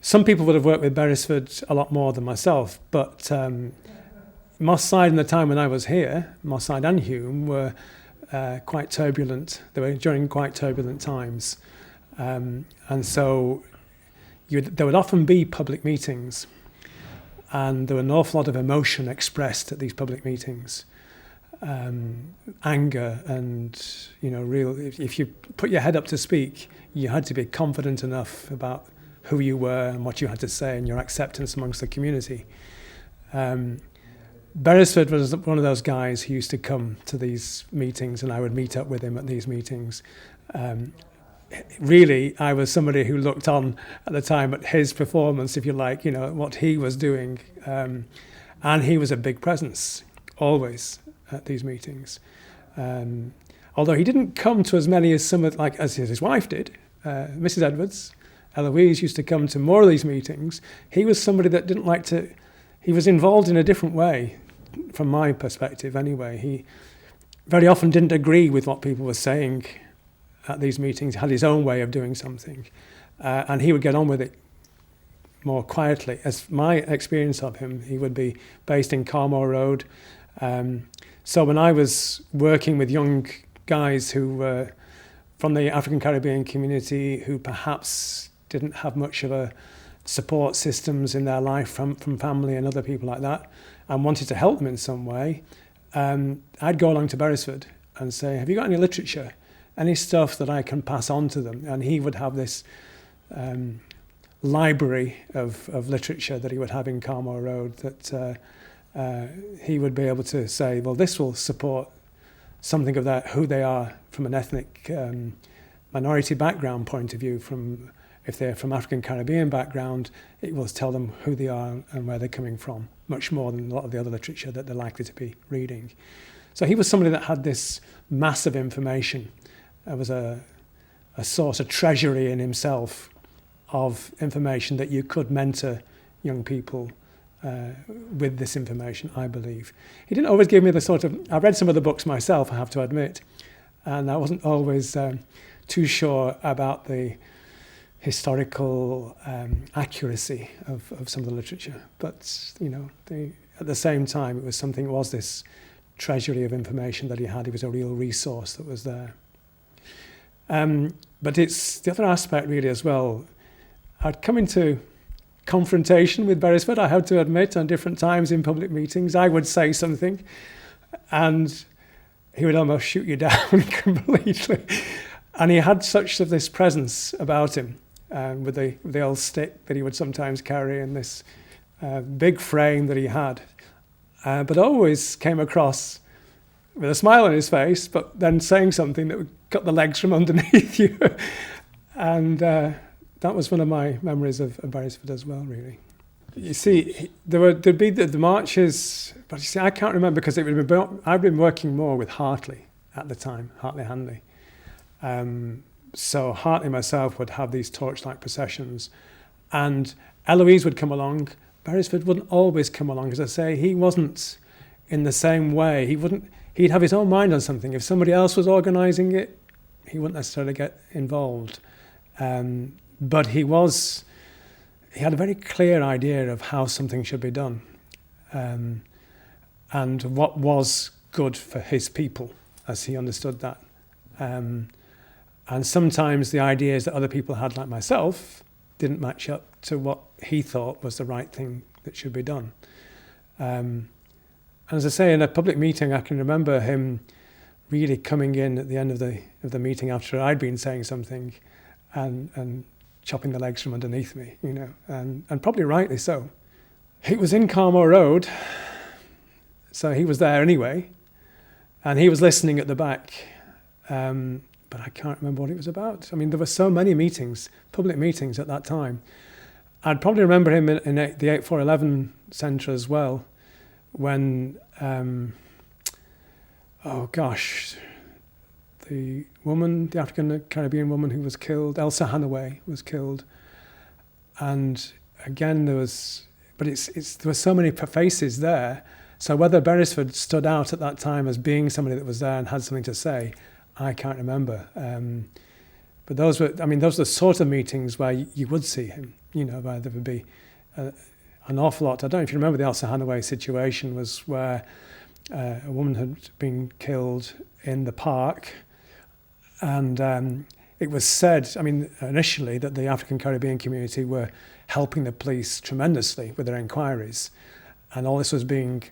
some people would have worked with Beresford a lot more than myself, but Moss Side in the time when I was here, Moss Side and Hume were quite turbulent. They were during quite turbulent times. And so there would often be public meetings, and there were an awful lot of emotion expressed at these public meetings. Anger and, real, if you put your head up to speak, you had to be confident enough about who you were and what you had to say and your acceptance amongst the community. Beresford was one of those guys who used to come to these meetings, and I would meet up with him at these meetings. Really, I was somebody who looked on at the time at his performance, if you like, what he was doing. And he was a big presence, always, at these meetings. Although he didn't come to as many as as his wife did. Mrs. Edwards, Eloise used to come to more of these meetings. He was somebody that didn't like to... He was involved in a different way, from my perspective anyway. He very often didn't agree with what people were saying at these meetings, had his own way of doing something. And he would get on with it more quietly. As my experience of him, he would be based in Carmoor Road. So when I was working with young guys who were from the African Caribbean community who perhaps didn't have much of a support systems in their life from family and other people like that, and wanted to help them in some way, I'd go along to Beresford and say, have you got any literature, any stuff that I can pass on to them? And he would have this library of literature that he would have in Carmoor Road that he would be able to say, well, this will support something of that, who they are from an ethnic minority background point of view. If they're from African Caribbean background, it will tell them who they are and where they're coming from, much more than a lot of the other literature that they're likely to be reading. So he was somebody that had this massive information. There was a source, a treasury in himself of information that you could mentor young people with this information, I believe. He didn't always give me the sort of... I read some of the books myself, I have to admit, and I wasn't always too sure about the historical accuracy of some of the literature. But, at the same time, it was this treasury of information that he had. He was a real resource that was there. But it's the other aspect really as well. I'd come into confrontation with Beresford, I have to admit, on different times in public meetings. I would say something and he would almost shoot you down completely. And he had such of this presence about him, with the old stick that he would sometimes carry and this big frame that he had. But always came across with a smile on his face, but then saying something that would cut the legs from underneath you. And that was one of my memories of Beresford as well, really. You see, there'd be the marches, but you see, I can't remember because I'd been working more with Hartley at the time, Hartley Hanley. So Hartley myself would have these torchlight processions, and Eloise would come along. Beresford wouldn't always come along, as I say. He wasn't in the same way. He'd have his own mind on something. If somebody else was organising it, he wouldn't necessarily get involved. But he had a very clear idea of how something should be done, and what was good for his people, as he understood that. And sometimes the ideas that other people had, like myself, didn't match up to what he thought was the right thing that should be done. And as I say, in a public meeting, I can remember him really coming in at the end of the meeting after I'd been saying something and chopping the legs from underneath me, and probably rightly so. He was in Carmoor Road, so he was there anyway, and he was listening at the back. But I can't remember what it was about. I mean, there were so many meetings, public meetings at that time. I'd probably remember him in the 8411 Centre as well, when, the African Caribbean woman who was killed, Elsa Hannaway, was killed. And again, there were so many faces there. So whether Beresford stood out at that time as being somebody that was there and had something to say, I can't remember. But But those were the sort of meetings where you would see him, where there would be an awful lot. I don't know if you remember the Elsa Hannaway situation, was where a woman had been killed in the park, and it was said, initially, that the African Caribbean community were helping the police tremendously with their inquiries, and all this was being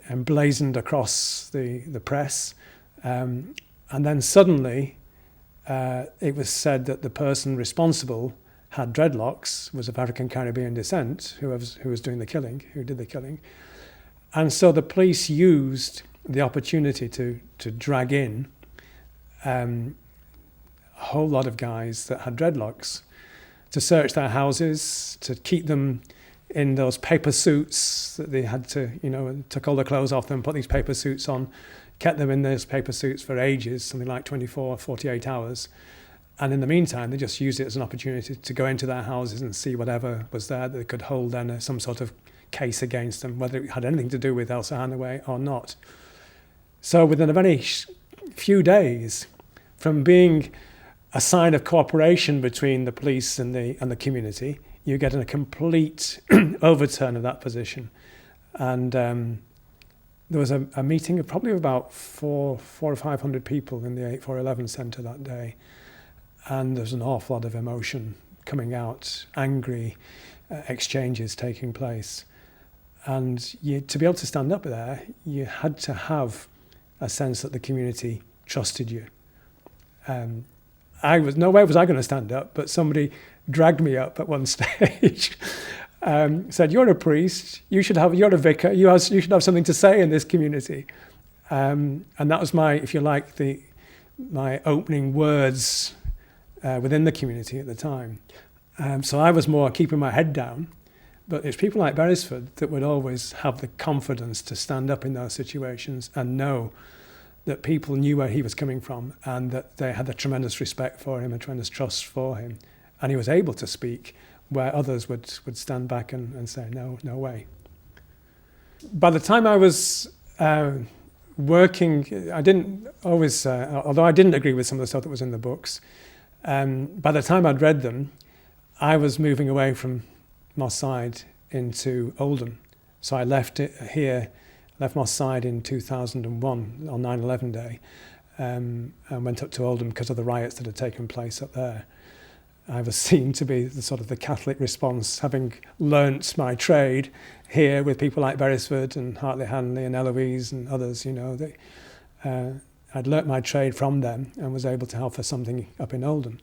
emblazoned across the press, and then suddenly it was said that the person responsible had dreadlocks, was of African Caribbean descent, who was doing the killing, who did the killing. And so the police used the opportunity to drag in a whole lot of guys that had dreadlocks, to search their houses, to keep them in those paper suits that they had to, took all the clothes off them, put these paper suits on, kept them in those paper suits for ages, something like 24, 48 hours. And in the meantime, they just used it as an opportunity to go into their houses and see whatever was there that could hold then some sort of case against them, whether it had anything to do with Elsa Hannaway or not. So within a very few days, from being a sign of cooperation between the police and the community, you get a complete overturn of that position. And there was a meeting of probably about 400 or 500 people in the 8411 Centre that day. And there was an awful lot of emotion coming out, angry exchanges taking place. And to be able to stand up there, you had to have a sense that the community trusted you. No way was I going to stand up, but somebody dragged me up at one stage, said, "You're a priest, you're a vicar, you should have something to say in this community." And that was my opening words within the community at the time. So I was more keeping my head down, but it's people like Beresford that would always have the confidence to stand up in those situations and know that people knew where he was coming from and that they had a tremendous respect for him, a tremendous trust for him. And he was able to speak where others would stand back and say, no way. By the time I was working, I didn't always, although I didn't agree with some of the stuff that was in the books, by the time I'd read them, I was moving away from Moss Side into Oldham. So I left Moss Side in 2001 on 9/11 day, and went up to Oldham because of the riots that had taken place up there. I was seen to be the Catholic response, having learnt my trade here with people like Beresford and Hartley Hanley and Eloise and others. I'd learnt my trade from them and was able to offer something up in Oldham.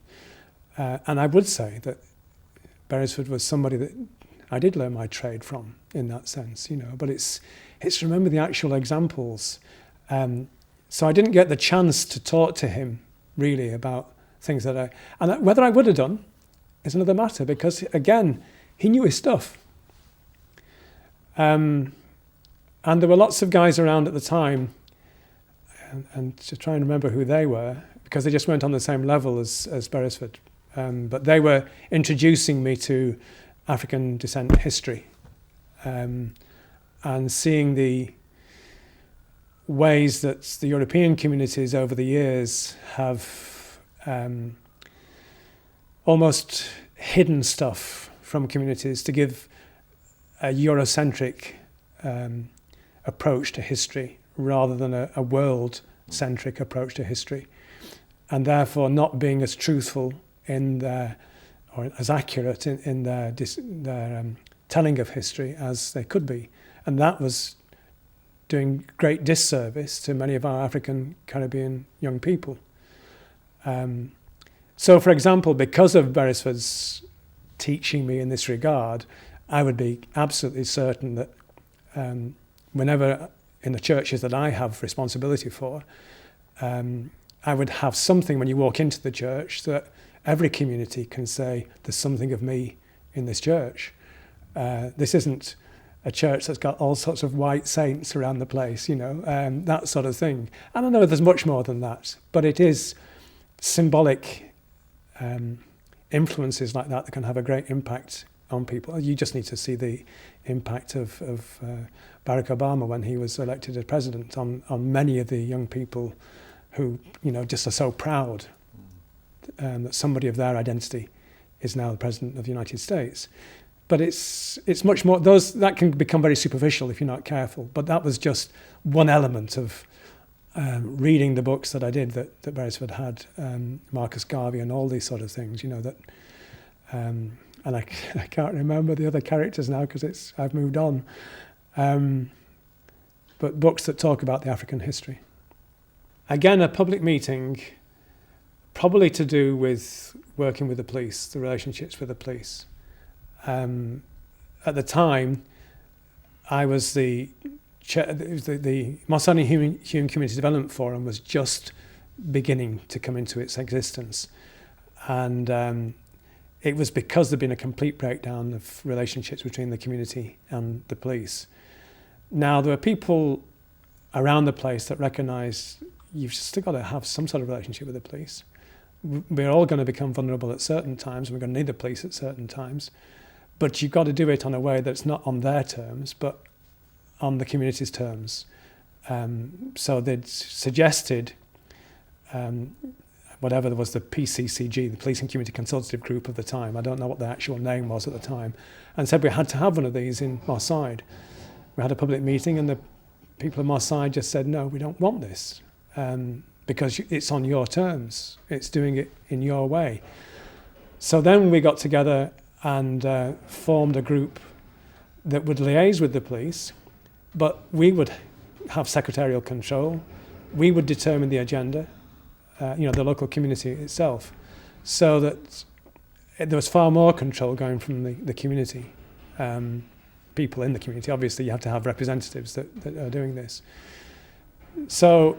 And I would say that Beresford was somebody that I did learn my trade from in that sense, but it's remember the actual examples. So I didn't get the chance to talk to him really about things and whether I would have done is another matter, because again, he knew his stuff. And there were lots of guys around at the time, and to try and remember who they were, because they just weren't on the same level as Beresford. But they were introducing me to African descent history, and seeing the ways that the European communities over the years have almost hidden stuff from communities to give a Eurocentric approach to history rather than a world-centric approach to history, and therefore not being as truthful or as accurate in their telling of history as they could be. And that was doing great disservice to many of our African Caribbean young people. So, for example, because of Beresford's teaching me in this regard, I would be absolutely certain that whenever in the churches that I have responsibility for, I would have something when you walk into the church that every community can say, there's something of me in this church. This isn't a church that's got all sorts of white saints around the place, that sort of thing. And I know there's much more than that, but it is symbolic influences like that can have a great impact on people. You just need to see the impact of Barack Obama when he was elected as president on many of the young people who, just are so proud that somebody of their identity is now the President of the United States. But it's much more, that can become very superficial if you're not careful. But that was just one element of reading the books that I did that Beresford had, Marcus Garvey and all these sort of things, that, and I can't remember the other characters now because I've moved on. But books that talk about the African history. Again, a public meeting, probably to do with working with the police, the relationships with the police. At the time, I was the Mossad Human Community Development Forum was just beginning to come into its existence. And it was because there'd been a complete breakdown of relationships between the community and the police. Now, there were people around the place that recognised you've still got to have some sort of relationship with the police. We're all going to become vulnerable at certain times, and we're going to need the police at certain times. But you've got to do it on a way that's not on their terms, but on the community's terms. So they'd suggested, whatever was the PCCG, the Police and Community Consultative Group of the time, I don't know what the actual name was at the time, and said we had to have one of these in Mossad. We had a public meeting and the people of Mossad just said, no, we don't want this, because it's on your terms. It's doing it in your way. So then we got together and formed a group that would liaise with the police, but we would have secretarial control. We would determine the agenda, the local community itself, so that there was far more control going from the community, people in the community. Obviously, you have to have representatives that are doing this. So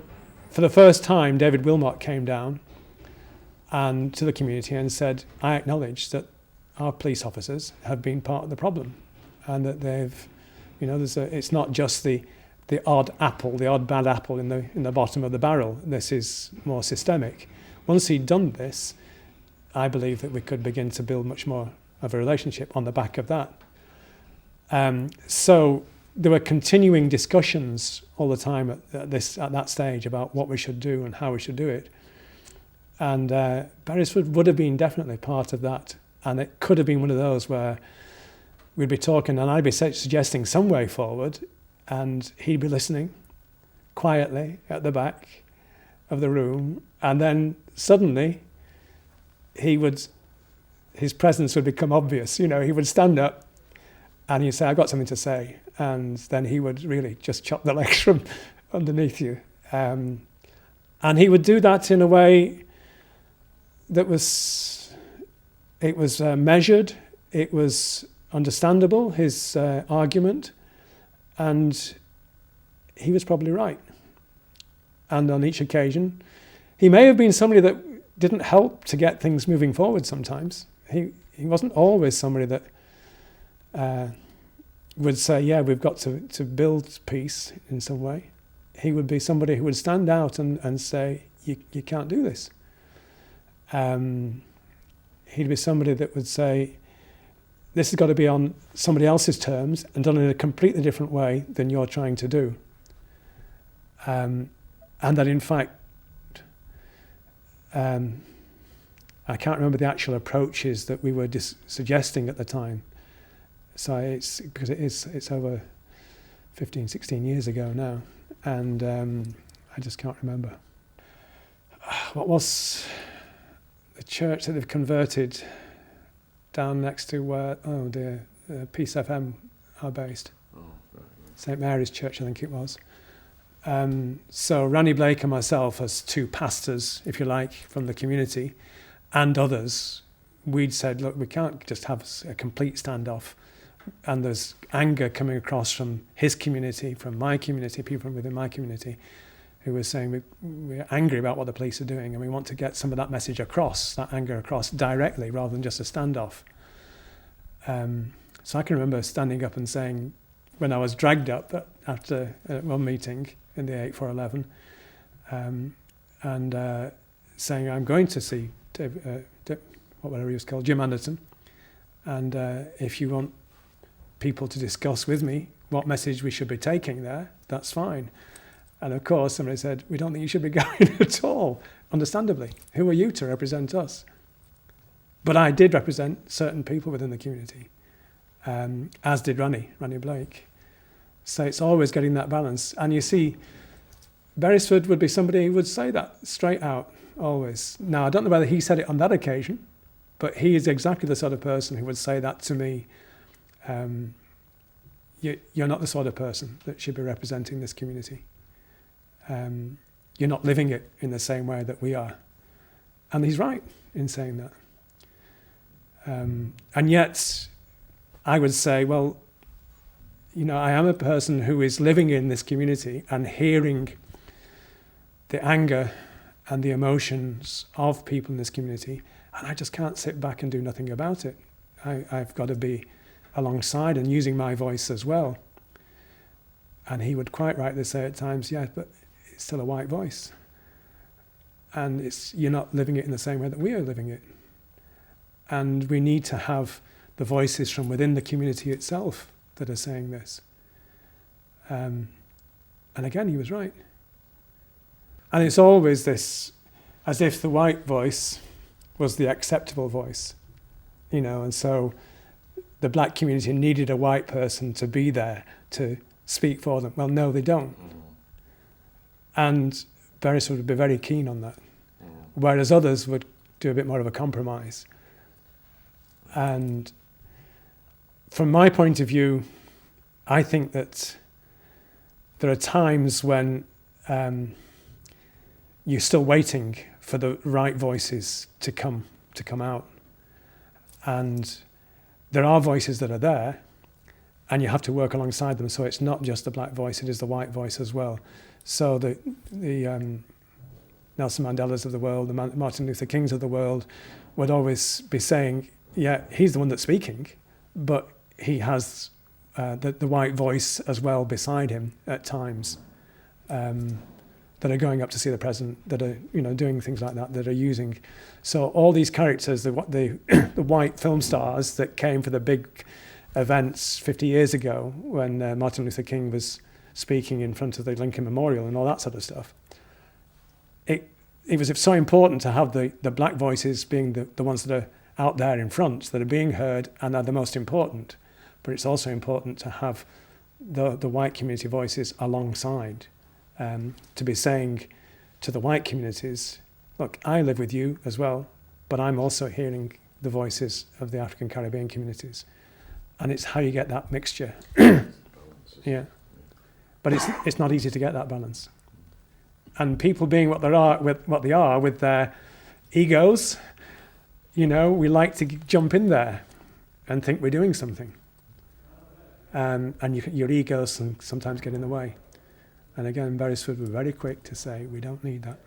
for the first time, David Wilmot came down and to the community and said, I acknowledge that our police officers have been part of the problem, and that they've, it's not just the odd apple, the odd bad apple in the bottom of the barrel. This is more systemic. Once he'd done this, I believe that we could begin to build much more of a relationship on the back of that. So there were continuing discussions all the time at that stage about what we should do and how we should do it. And Beresford would have been definitely part of that. And it could have been one of those where we'd be talking and I'd be suggesting some way forward and he'd be listening quietly at the back of the room. And then suddenly his presence would become obvious. He would stand up and he'd say, I've got something to say. And then he would really just chop the legs from underneath you. And he would do that in a way that was measured, it was understandable, his argument, and he was probably right. And on each occasion, he may have been somebody that didn't help to get things moving forward sometimes. He wasn't always somebody that would say, yeah, we've got to build peace in some way. He would be somebody who would stand out and say, you can't do this. He'd be somebody that would say, this has got to be on somebody else's terms and done in a completely different way than you're trying to do. And that in fact, I can't remember the actual approaches that we were suggesting at the time. So because it's over 15, 16 years ago now. And I just can't remember. What was the church that they've converted down next to where Peace FM are based? Oh, right. St Mary's Church, I think it was. So Randy Blake and myself, as two pastors, if you like, from the community, and others, we'd said, look, we can't just have a complete standoff. And there's anger coming across from his community, from my community, people from within my community, who were saying we're angry about what the police are doing and we want to get some of that message across, that anger across directly rather than just a standoff. So I can remember standing up and saying, when I was dragged up after one meeting in the 8411, and saying I'm going to see whatever he was called, Jim Anderson, and if you want people to discuss with me what message we should be taking there, that's fine. And of course, somebody said, we don't think you should be going at all. understandably. Who are you to represent us? But I did represent certain people within the community, as did Rani Blake. So it's always getting that balance. And you see, Beresford would be somebody who would say that straight out, always. Now, I don't know whether he said it on that occasion, but he is exactly the sort of person who would say that to me. You're not the sort of person that should be representing this community. You're not living it in the same way that we are. And he's right in saying that. And yet, I would say, well, I am a person who is living in this community and hearing the anger and the emotions of people in this community, and I just can't sit back and do nothing about it. I've got to be alongside and using my voice as well. And he would quite rightly say at times, yeah, but it's still a white voice. And you're not living it in the same way that we are living it. And we need to have the voices from within the community itself that are saying this. And again, he was right. And it's always this, as if the white voice was the acceptable voice, and so the black community needed a white person to be there to speak for them. Well, no, they don't. And Beresford would be very keen on that, whereas others would do a bit more of a compromise. And from my point of view, I think that there are times when you're still waiting for the right voices to come out. And there are voices that are there, and you have to work alongside them. So it's not just the black voice, it is the white voice as well. So the Nelson Mandelas of the world, the Martin Luther Kings of the world would always be saying, yeah, he's the one that's speaking, but he has the white voice as well beside him at times, that are going up to see the president, that are doing things like that are using. So all these characters, the white film stars that came for the big events 50 years ago when Martin Luther King was speaking in front of the Lincoln Memorial and all that sort of stuff. It was so important to have the black voices being the ones that are out there in front, that are being heard and are the most important. But it's also important to have the white community voices alongside, to be saying to the white communities, look, I live with you as well, but I'm also hearing the voices of the African Caribbean communities. And it's how you get that mixture. Yeah. But it's not easy to get that balance. And people being what they are with their egos, we like to jump in there and think we're doing something. And your egos can sometimes get in the way. And again, Beresford were very quick to say, we don't need that.